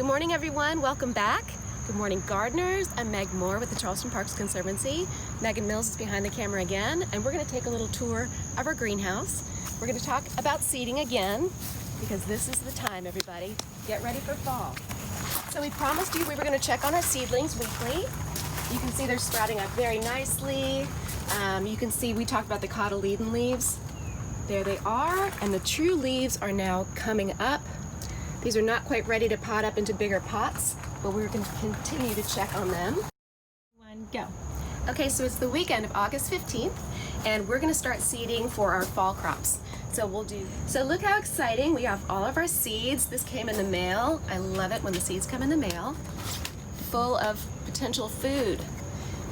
Good morning, everyone. Welcome back. Good morning, gardeners. I'm Meg Moore with the Charleston Parks Conservancy. Megan Mills is behind the camera again, and we're going to take a little tour of our greenhouse. We're going to talk about seeding again, because this is the time, everybody. Get ready for fall. So we promised you we were going to check on our seedlings weekly. You can see they're sprouting up very nicely. You can see we talked about the cotyledon leaves. There they are, and the true leaves are now coming up. These are not quite ready to pot up into bigger pots, but we're going to continue to check on them. One, go. Okay, so it's the weekend of August 15th, and we're going to start seeding for our fall crops. So look how exciting. We have all of our seeds. This came in the mail. I love it when the seeds come in the mail, full of potential food.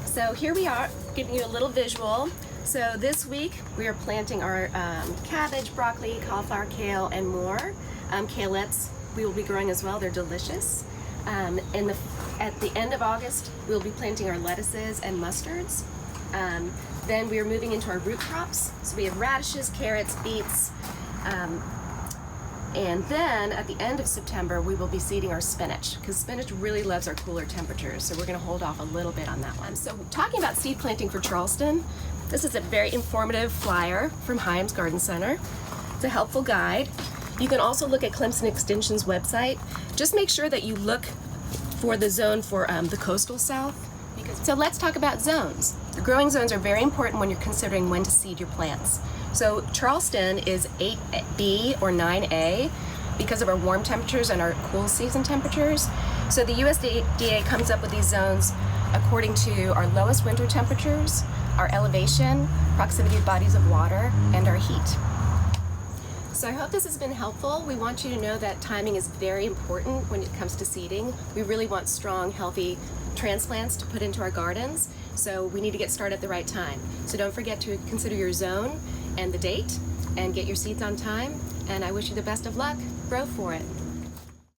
So here we are, giving you a little visual. So this week we are planting our cabbage, broccoli, cauliflower, kale, and more. Kalettes we will be growing as well. They're delicious. At the end of August, we'll be planting our lettuces and mustards. Then we are moving into our root crops. So we have radishes, carrots, beets, and then at the end of September, we will be seeding our spinach, because spinach really loves our cooler temperatures. So we're going to hold off a little bit on that one. So talking about seed planting for Charleston, this is a very informative flyer from Himes Garden Center. It's a helpful guide. You can also look at Clemson Extension's website. Just make sure that you look for the zone for the coastal South. So let's talk about zones. The growing zones are very important when you're considering when to seed your plants. So Charleston is 8B or 9A because of our warm temperatures and our cool season temperatures. So the USDA comes up with these zones according to our lowest winter temperatures, our elevation, proximity of bodies of water, and our heat. So I hope this has been helpful. We want you to know that timing is very important when it comes to seeding. We really want strong, healthy transplants to put into our gardens, so we need to get started at the right time. So don't forget to consider your zone and the date and get your seeds on time, and I wish you the best of luck. Grow for it.